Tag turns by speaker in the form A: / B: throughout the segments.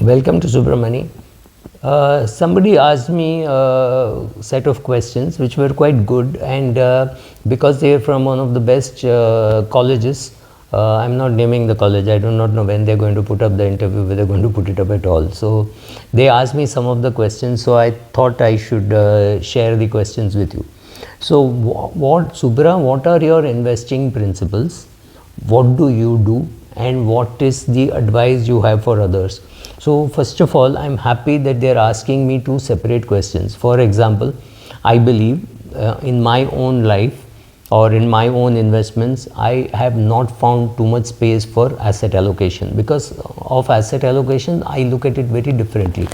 A: Welcome to Subramoney. Somebody asked me a set of questions which were quite good, and because they are from one of the best colleges, I'm not naming the college. I do not know when they're going to put up the interview, whether they're going to put it up at all. So they asked me some of the questions, so I thought I should share the questions with you. So what are your investing principles? What do you do? And what is the advice you have for others? So first of all, I'm happy that they're asking me two separate questions. For example, I believe in my own life or in my own investments, I have not found too much space for asset allocation. Because of asset allocation, I look at it very differently.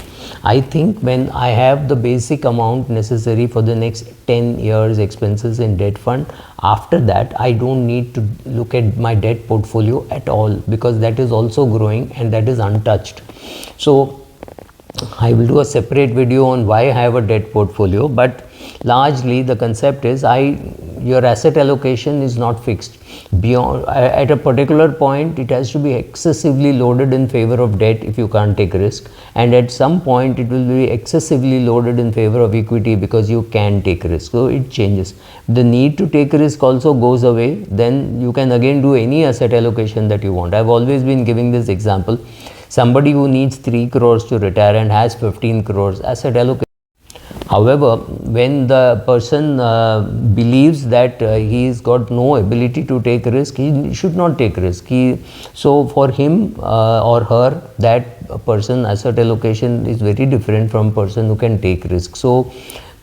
A: I think when I have the basic amount necessary for the next 10 years expenses in debt fund, after that I don't need to look at my debt portfolio at all, because that is also growing and that is untouched. So I will do a separate video on why I have a debt portfolio, but largely the concept is your asset allocation is not fixed. Beyond at a particular point, it has to be excessively loaded in favor of debt if you can't take risk, and at some point it will be excessively loaded in favor of equity because you can take risk. So it changes. The need to take risk also goes away. Then you can again do any asset allocation that you want. I've always been giving this example. Somebody who needs 3 crores to retire and has 15 crores asset allocation. However, when the person believes that he's got no ability to take risk, he should not take risk. So for him or her, that person asset allocation is very different from person who can take risk. So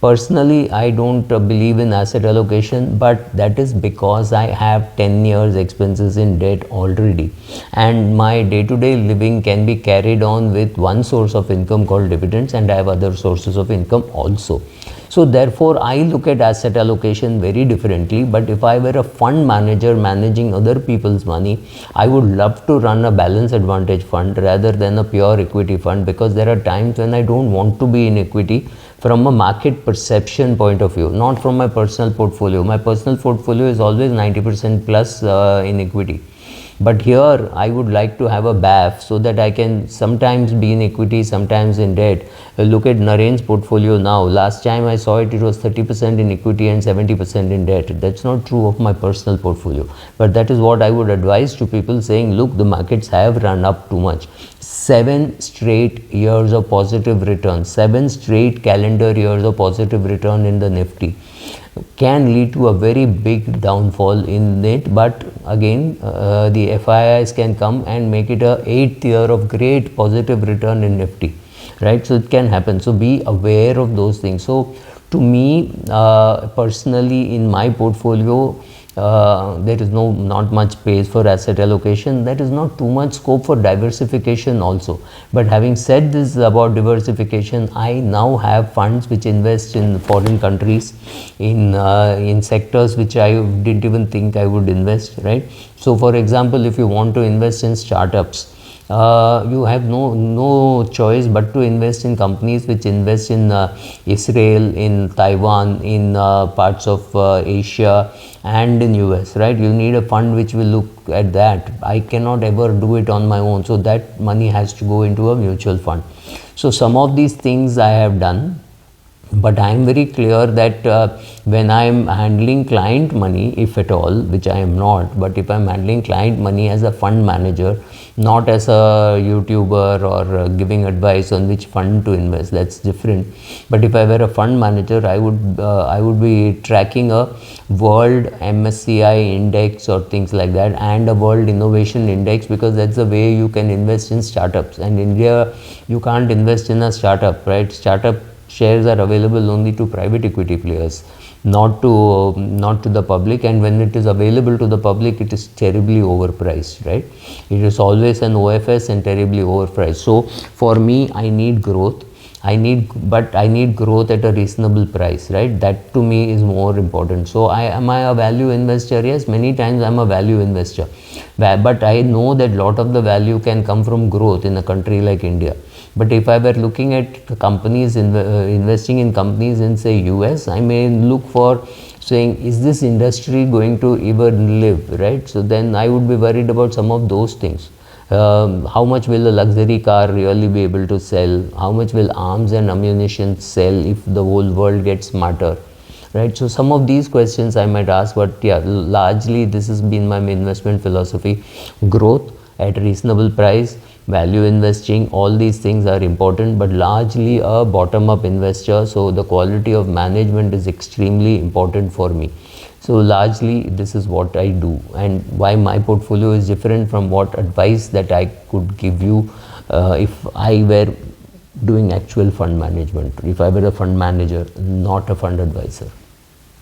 A: personally, I don't believe in asset allocation, but that is because I have 10 years expenses in debt already, and my day-to-day living can be carried on with one source of income called dividends, and I have other sources of income also. So therefore, I look at asset allocation very differently. But if I were a fund manager managing other people's money, I would love to run a balance advantage fund rather than a pure equity fund, because there are times when I don't want to be in equity from a market perception point of view, not from my personal portfolio. My personal portfolio is always 90% plus in equity. But here I would like to have a BAF so that I can sometimes be in equity, sometimes in debt. Look at Naren's portfolio now. Last time I saw it, it was 30% in equity and 70% in debt. That's not true of my personal portfolio. But that is what I would advise to people, saying, look, the markets have run up too much. 7 straight years of positive return, 7 straight calendar years of positive return in the Nifty can lead to a very big downfall in it. But again, the FIIs can come and make it a 8th year of great positive return in Nifty, right? So it can happen. So be aware of those things. So to me, personally, in my portfolio, there is not much space for asset allocation. There is not too much scope for diversification also. But having said this about diversification, I now have funds which invest in foreign countries, in sectors which I didn't even think I would invest, right? So for example, if you want to invest in startups, you have no choice but to invest in companies which invest in Israel, in Taiwan, in parts of Asia and in US, right? You need a fund which will look at that. I cannot ever do it on my own, so that money has to go into a mutual fund. So some of these things I have done. But I am very clear that when I am handling client money, if at all, which I am not, but if I am handling client money as a fund manager, not as a YouTuber or giving advice on which fund to invest, that's different. But if I were a fund manager, I would be tracking a world MSCI index or things like that, and a world innovation index, because that's the way you can invest in startups. And in India, you can't invest in a startup, right? Startup shares are available only to private equity players, not to the public, and when it is available to the public, it is terribly overpriced, right? It is always an OFS and terribly overpriced. So for me, I need growth. But I need growth at a reasonable price, right? That to me is more important. So am I a value investor? Yes, many times I'm a value investor, but I know that lot of the value can come from growth in a country like India. But if I were looking at companies, investing in companies in say US, I may look for saying, is this industry going to even live, right? So then I would be worried about some of those things. How much will a luxury car really be able to sell? How much will arms and ammunition sell if the whole world gets smarter? Right, so some of these questions I might ask, but yeah, largely this has been my investment philosophy. Growth at reasonable price, value investing, all these things are important, but largely a bottom up investor, so the quality of management is extremely important for me. So largely this is what I do, and why my portfolio is different from what advice that I could give you if I were doing actual fund management, if I were a fund manager, not a fund advisor.